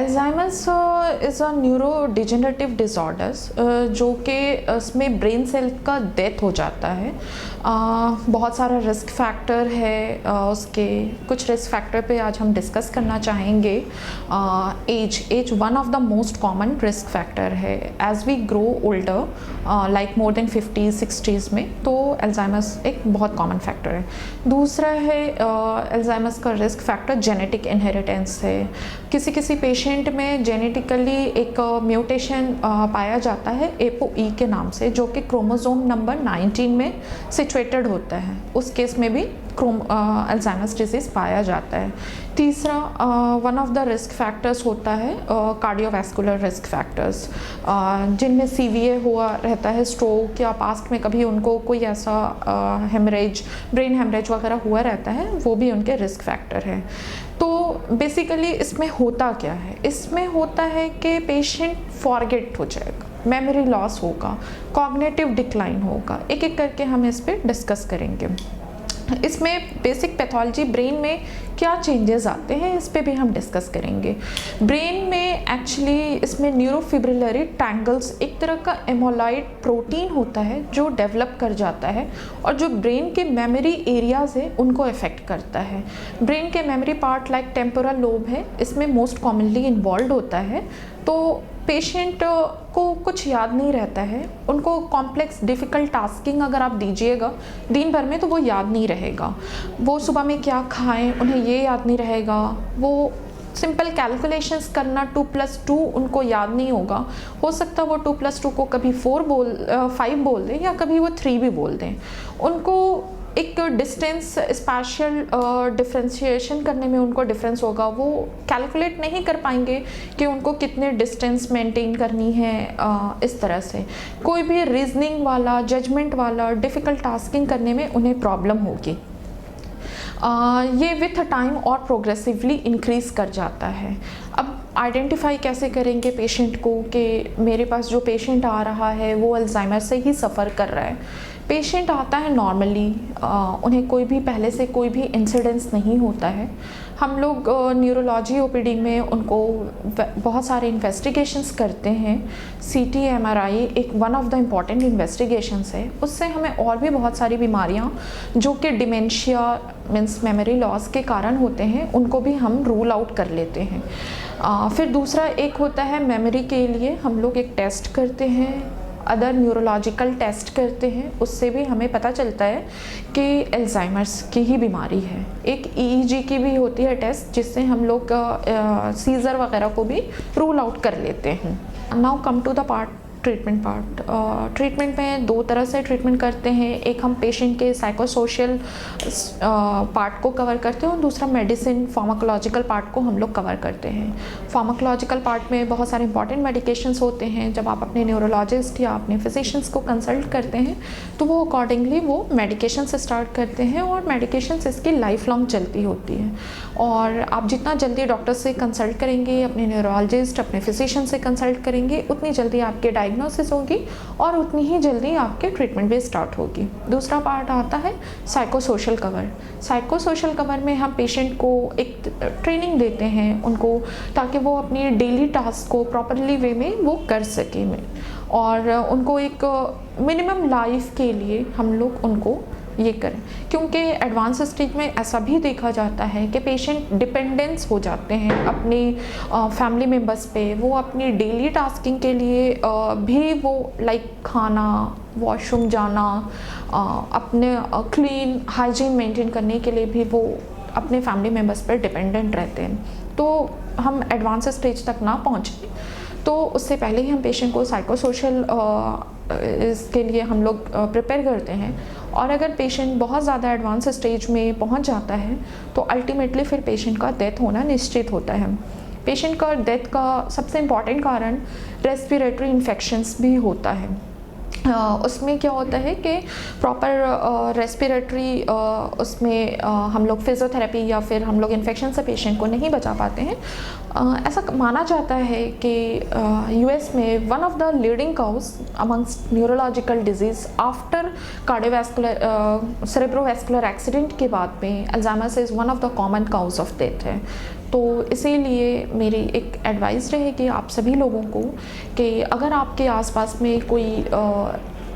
Alzheimer's is a neurodegenerative disorders जो कि इसमें ब्रेन सेल का डेथ हो जाता है। बहुत सारा रिस्क फैक्टर है, उसके कुछ रिस्क फैक्टर पे आज हम डिस्कस करना चाहेंगे। As one of the most common risk factor है as we grow older, like more than 50-60s में, तो एल्जाइमर्स एक बहुत कॉमन फैक्टर है। दूसरा है एल्जाइमर्स का रिस्क फैक्टर जेनेटिक इनहेरिटेंस है। किसी किसी पेशेंट में जेनेटिकली एक म्यूटेशन पाया जाता है ApoE के नाम से, जो कि क्रोमोसोम नंबर 19 में सिचुएटेड होता है। उस केस में भी अल्जाइमर्स डिजीज़ पाया जाता है। तीसरा one of the risk factors होता है कार्डियोवैस्कुलर रिस्क फैक्टर्स, जिनमें CVA हुआ रहता है, स्ट्रोक, या पास्ट में कभी उनको कोई ऐसा हेमरेज, ब्रेन हेमरेज वगैरह हुआ रहता है, वो भी उनके रिस्क फैक्टर है। तो बेसिकली इसमें होता क्या है? इसमें होता है कि पेशेंट फॉरगेट हो जाएगा, मेमोरी लॉस होगा, कॉग्निटिव डिक्लाइन होगा। एक एक करके हम इस पर डिस्कस करेंगे। इसमें बेसिक पैथोलॉजी, ब्रेन में क्या चेंजेस आते हैं, इस पे भी हम डिस्कस करेंगे। ब्रेन में एक्चुअली इसमें न्यूरोफिब्रिलरी टैंगल्स, एक तरह का एमोलॉइड प्रोटीन होता है जो डेवलप कर जाता है और जो ब्रेन के मेमोरी एरियाज है उनको अफेक्ट करता है। ब्रेन के memory part like temporal lobe है, इसमें मोस्ट कॉमनली इन्वॉल्व होता है। तो पेशेंट को कुछ याद नहीं रहता है, उनको कॉम्प्लेक्स डिफ़िकल्ट टास्किंग अगर आप दीजिएगा दिन भर में तो वो याद नहीं रहेगा। वो सुबह में क्या खाएं उन्हें ये याद नहीं रहेगा। वो सिंपल कैलकुलेशंस करना 2+2 उनको याद नहीं होगा। हो सकता है वो 2+2 को कभी 5 बोल दें या कभी वो 3 भी बोल दें। उनको एक डिस्टेंस, स्पैशियल डिफ्रेंशिएशन करने में उनको डिफरेंस होगा। वो कैलकुलेट नहीं कर पाएंगे कि उनको कितने डिस्टेंस मेंटेन करनी है। इस तरह से कोई भी रीजनिंग वाला, जजमेंट वाला डिफ़िकल्ट टास्किंग करने में उन्हें प्रॉब्लम होगी। ये विथ टाइम और प्रोग्रेसिवली इंक्रीज कर जाता है। अब आइडेंटिफाई कैसे करेंगे पेशेंट को कि मेरे पास जो पेशेंट आ रहा है वो अल्जाइमर से ही सफ़र कर रहा है। पेशेंट आता है नॉर्मली, उन्हें कोई भी पहले से कोई भी इंसिडेंस नहीं होता है। हम लोग न्यूरोलॉजी OPD में उनको बहुत सारे इन्वेस्टिगेशंस करते हैं। CT MRI एक one of the important investigations है। उससे हमें और भी बहुत सारी बीमारियां जो कि डिमेंशिया मीन्स मेमोरी लॉस के कारण होते हैं, उनको भी हम रूल आउट कर लेते हैं। फिर दूसरा एक होता है मेमोरी के लिए हम लोग एक टेस्ट करते हैं, अदर न्यूरोलॉजिकल टेस्ट करते हैं। उससे भी हमें पता चलता है कि अल्जाइमर्स की ही बीमारी है। एक EEG की भी होती है टेस्ट, जिससे हम लोग सीजर वगैरह को भी रूल आउट कर लेते हैं। Now come to the treatment part. Treatment में 2 तरह से ट्रीटमेंट करते हैं। एक हम पेशेंट के साइकोसोशल पार्ट को कवर करते हैं और दूसरा मेडिसिन फार्माकोलॉजिकल पार्ट को हम लोग कवर करते हैं। फार्माकोलॉजिकल पार्ट में बहुत सारे इंपॉर्टेंट मेडिकेशंस होते हैं। जब आप अपने न्यूरोलॉजिस्ट या अपने फिजिशियंस को कंसल्ट करते हैं तो वो अकॉर्डिंगली वो मेडिकेशन से स्टार्ट करते हैं और मेडिकेशंस इसकी लाइफ लॉन्ग चलती होती है। और आप जितना जल्दी डॉक्टर से कंसल्ट करेंगे, अपने न्यूरोलॉजिस्ट, अपने फिजिशियन से कंसल्ट करेंगे, उतनी जल्दी आपके डायग्नोसिस होगी और उतनी ही जल्दी आपके ट्रीटमेंट भी स्टार्ट होगी। दूसरा पार्ट आता है साइकोसोशल कवर। साइकोसोशल कवर में हम पेशेंट को एक ट्रेनिंग देते हैं उनको, ताकि वो अपनी डेली टास्क को प्रॉपरली वे में वो कर सके और उनको एक मिनिमम लाइफ के लिए हम लोग उनको ये करें। क्योंकि एडवांस स्टेज में ऐसा भी देखा जाता है कि पेशेंट डिपेंडेंस हो जाते हैं अपने फैमिली मेम्बर्स पे। वो अपनी डेली टास्किंग के लिए भी वो लाइक खाना, वॉशरूम जाना, अपने क्लीन हाइजीन मेंटेन करने के लिए भी वो अपने फैमिली मेम्बर्स पर डिपेंडेंट रहते हैं। तो हम एडवांस स्टेज तक ना पहुँचें तो उससे पहले ही हम पेशेंट को साइकोसोशल इसके लिए हम लोग प्रिपेयर करते हैं। और अगर पेशेंट बहुत ज़्यादा एडवांस स्टेज में पहुंच जाता है तो अल्टीमेटली फिर पेशेंट का डेथ होना निश्चित होता है। पेशेंट का डेथ का सबसे इम्पॉर्टेंट कारण रेस्पिरेटरी इन्फेक्शंस भी होता है। उसमें क्या होता है कि प्रॉपर रेस्पिरेटरी उसमें हम लोग फिजियोथेरेपी या फिर हम लोग इन्फेक्शन से पेशेंट को नहीं बचा पाते हैं। ऐसा माना जाता है कि US में one of the leading cause amongst neurological disease after cardiovascular cerebrovascular accident के बाद में Alzheimer's is one of the common cause of death है। तो इसीलिए मेरी एक एडवाइस रहेगी आप सभी लोगों को कि अगर आपके आसपास में कोई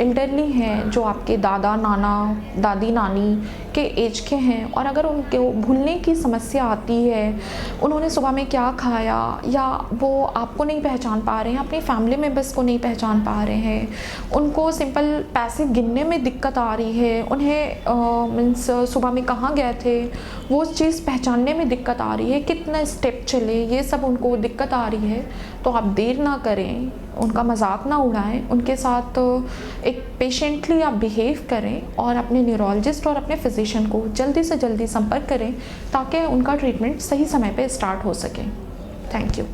एल्डरली हैं जो आपके दादा नाना दादी नानी के एज के हैं और अगर उनको भूलने की समस्या आती है, उन्होंने सुबह में क्या खाया या वो आपको नहीं पहचान पा रहे हैं, अपनी फैमिली मेम्बर्स को नहीं पहचान पा रहे हैं, उनको सिंपल पैसे गिनने में दिक्कत आ रही है, उन्हें मीन्स सुबह में कहाँ गए थे वो चीज़ पहचानने में दिक्कत आ रही है, कितना स्टेप चले, ये सब उनको दिक्कत आ रही है, तो आप देर ना करें, उनका मजाक ना उड़ाएं, उनके साथ एक पेशेंटली आप बिहेव करें और अपने न्यूरोलॉजिस्ट और अपने फिजिशियन को जल्दी से जल्दी संपर्क करें ताकि उनका ट्रीटमेंट सही समय पे स्टार्ट हो सके। Thank you.